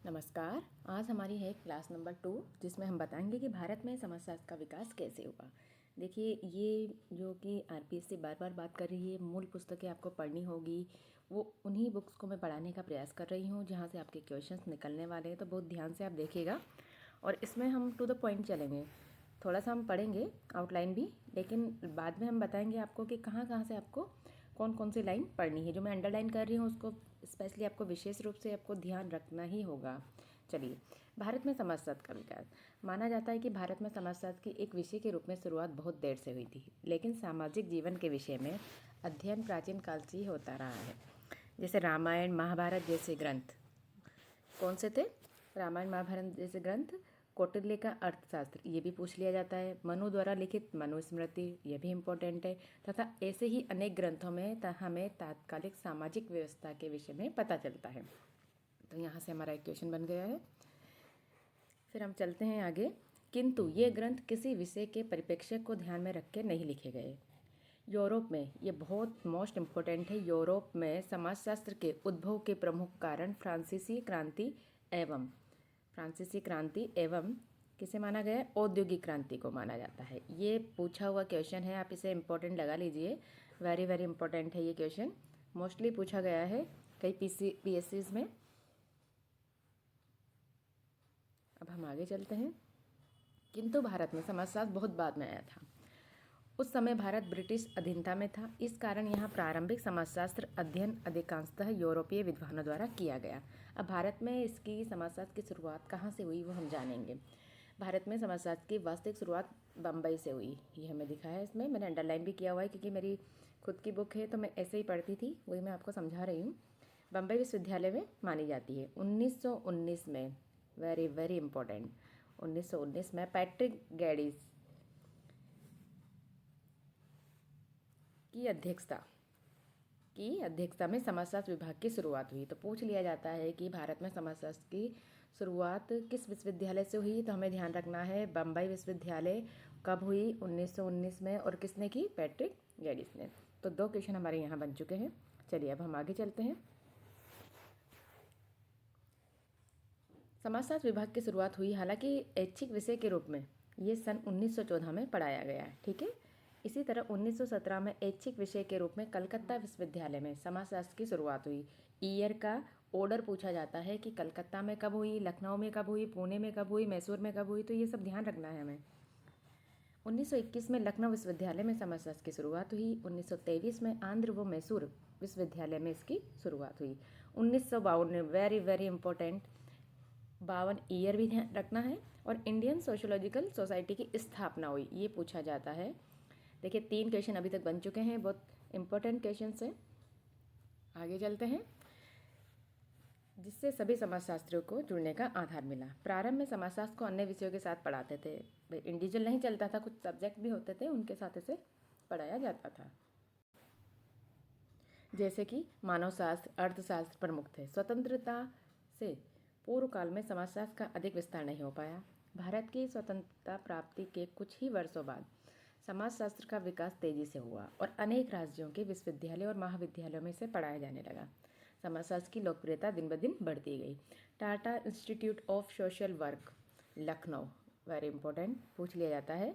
नमस्कार। आज हमारी है क्लास नंबर 2 जिसमें हम बताएंगे कि भारत में समाजशास्त्र का विकास कैसे हुआ। देखिए, ये जो कि आरपीएससी बार बार बात कर रही है, मूल पुस्तकें आपको पढ़नी होगी, वो उन्हीं बुक्स को मैं पढ़ाने का प्रयास कर रही हूँ जहाँ से आपके क्वेश्चंस निकलने वाले हैं। तो बहुत ध्यान से आप देखिएगा और इसमें हम टू द पॉइंट चलेंगे। थोड़ा सा हम पढ़ेंगे आउटलाइन भी, लेकिन बाद में हम बताएंगे आपको कि कहाँ कहाँ से आपको कौन कौन सी लाइन पढ़नी है। जो मैं अंडरलाइन कर रही हूँ उसको स्पेशली आपको विशेष रूप से आपको ध्यान रखना ही होगा। चलिए, भारत में समाजशास्त्र का विकास। माना जाता है कि भारत में समाजशास्त्र की एक विषय के रूप में शुरुआत बहुत देर से हुई थी, लेकिन सामाजिक जीवन के विषय में अध्ययन प्राचीन काल से ही होता रहा है। जैसे रामायण महाभारत जैसे ग्रंथ कौन से थे? रामायण महाभारत जैसे ग्रंथ। कौटिल्य का अर्थशास्त्र ये भी पूछ लिया जाता है। मनु द्वारा लिखित मनुस्मृति ये भी इम्पोर्टेंट है। तथा ऐसे ही अनेक ग्रंथों में हमें तात्कालिक सामाजिक व्यवस्था के विषय में पता चलता है। तो यहाँ से हमारा एक क्वेश्चन बन गया है। फिर हम चलते हैं आगे। किंतु ये ग्रंथ किसी विषय के परिप्रेक्ष्य को ध्यान में रख के नहीं लिखे गए। यूरोप में, ये बहुत मोस्ट इम्पोर्टेंट है, यूरोप में समाजशास्त्र के उद्भव के प्रमुख कारण फ्रांसीसी क्रांति एवं किसे माना गया है? औद्योगिक क्रांति को माना जाता है। ये पूछा हुआ क्वेश्चन है, आप इसे इम्पोर्टेंट लगा लीजिए। वेरी वेरी इंपॉर्टेंट है ये क्वेश्चन, मोस्टली पूछा गया है कई पीएससीज में। अब हम आगे चलते हैं। किंतु भारत में समाजशास्त्र बहुत बाद में आया था। उस समय भारत ब्रिटिश अधीनता में था, इस कारण यहाँ प्रारंभिक समाजशास्त्र अध्ययन अधिकांशतः यूरोपीय विद्वानों द्वारा किया गया। अब भारत में इसकी समाजशास्त्र की शुरुआत कहाँ से हुई वो हम जानेंगे। भारत में समाजशास्त्र की वास्तविक शुरुआत बम्बई से हुई, ये हमें दिखा है। इसमें मैंने अंडरलाइन भी किया हुआ है क्योंकि मेरी खुद की बुक है तो मैं ऐसे ही पढ़ती थी, वही मैं आपको समझा रही हूँ। बम्बई विश्वविद्यालय में मानी जाती है 1919 में। वेरी वेरी इंपॉर्टेंट, 1919 में पैट्रिक गैडिस की अध्यक्षता में समाजशास्त्र विभाग की शुरुआत हुई। तो पूछ लिया जाता है कि भारत में समाजशास्त्र की शुरुआत किस विश्वविद्यालय से हुई, तो हमें ध्यान रखना है बम्बई विश्वविद्यालय। कब हुई? 1919 में। और किसने की? पैट्रिक गैडिस ने। तो 2 क्वेश्चन हमारे यहाँ बन चुके हैं। चलिए अब हम आगे चलते हैं। समाजशास्त्र विभाग की शुरुआत हुई, हालांकि ऐच्छिक विषय के रूप में ये सन 1914 में पढ़ाया गया है, ठीक है। इसी तरह 1917 में ऐच्छिक विषय के रूप में कलकत्ता विश्वविद्यालय में समाजशास्त्र की शुरुआत हुई। ईयर का ऑर्डर पूछा जाता है कि कलकत्ता में कब हुई, लखनऊ में कब हुई, पुणे में कब हुई, मैसूर में कब हुई, तो ये सब ध्यान रखना है हमें। 1921 में लखनऊ विश्वविद्यालय में समाजशास्त्र की शुरुआत हुई। 1923 में आंध्र व मैसूर विश्वविद्यालय में इसकी शुरुआत हुई। 1952 में, वेरी वेरी इंपॉर्टेंट, 52 ईयर भी ध्यान रखना है। और इंडियन सोशोलॉजिकल सोसाइटी की स्थापना हुई, ये पूछा जाता है। देखिए 3 क्वेश्चन अभी तक बन चुके हैं, बहुत इंपॉर्टेंट क्वेश्चन है। आगे चलते हैं, जिससे सभी समाजशास्त्रियों को जुड़ने का आधार मिला। प्रारंभ में समाजशास्त्र को अन्य विषयों के साथ पढ़ाते थे, इंडिविजुअल नहीं चलता था, कुछ सब्जेक्ट भी होते थे उनके साथ इसे पढ़ाया जाता था। जैसे कि मानवशास्त्र, अर्थशास्त्र प्रमुख थे। स्वतंत्रता से पूर्व काल में समाजशास्त्र का अधिक विस्तार नहीं हो पाया। भारत की स्वतंत्रता प्राप्ति के कुछ ही वर्षों बाद समाजशास्त्र का विकास तेजी से हुआ और अनेक राज्यों के विश्वविद्यालय और महाविद्यालयों में इसे पढ़ाया जाने लगा। समाजशास्त्र की लोकप्रियता दिन ब दिन बढ़ती गई। Tata institute of social work Lucknow, very important, पूछ लिया जाता है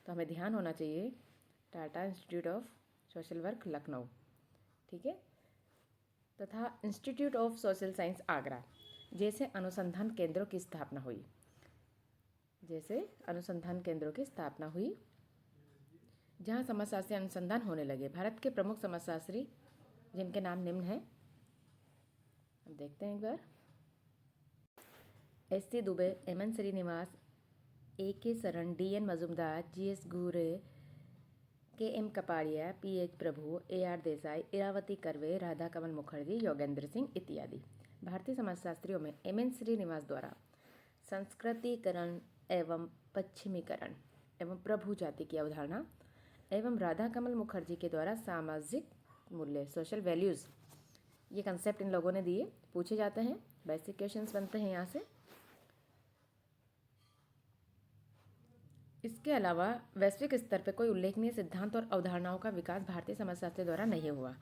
तो हमें ध्यान होना चाहिए। Tata institute of social work Lucknow, ठीक है। तथा institute of social science Agra जैसे अनुसंधान केंद्रों की स्थापना हुई, जहाँ समाजशास्त्री अनुसंधान होने लगे। भारत के प्रमुख समाजशास्त्री जिनके नाम निम्न हैं, हम देखते हैं एक बार। S C. Dube, M N. Srinivas, A K. Saran, D N. Majumdar, G S. Ghurye, K M. Kapadia, P H. Prabhu, A R. Desai, Irawati Karve, Radha Kamal Mukherjee, Yogendra Singh इत्यादि। भारतीय समाजशास्त्रियों में एम.एन. श्रीनिवास द्वारा संस्कृतिकरण एवं पश्चिमीकरण एवं प्रभु जाति की अवधारणा एवं राधा कमल मुखर्जी के द्वारा सामाजिक मूल्य, सोशल वैल्यूज़, ये कंसेप्ट इन लोगों ने दिए, पूछे जाते हैं। बेसिक क्वेश्चंस बनते हैं यहाँ से। इसके अलावा वैश्विक स्तर पर कोई उल्लेखनीय सिद्धांत और अवधारणाओं का विकास भारतीय समाजशास्त्र द्वारा नहीं हुआ,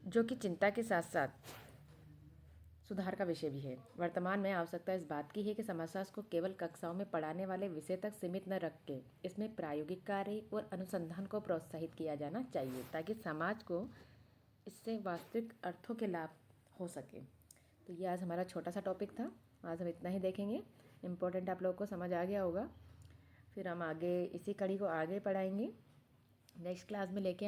जो कि चिंता के साथ साथ सुधार का विषय भी है। वर्तमान में आवश्यकता इस बात की है कि समाजशास्त्र को केवल कक्षाओं में पढ़ाने वाले विषय तक सीमित न रख के इसमें प्रायोगिक कार्य और अनुसंधान को प्रोत्साहित किया जाना चाहिए, ताकि समाज को इससे वास्तविक अर्थों के लाभ हो सके। तो ये आज हमारा छोटा सा टॉपिक था। आज हम इतना ही देखेंगे। इम्पोर्टेंट आप लोगों को समझ आ गया होगा। फिर हम आगे इसी कड़ी को आगे पढ़ाएंगे। नेक्स्ट क्लास में लेके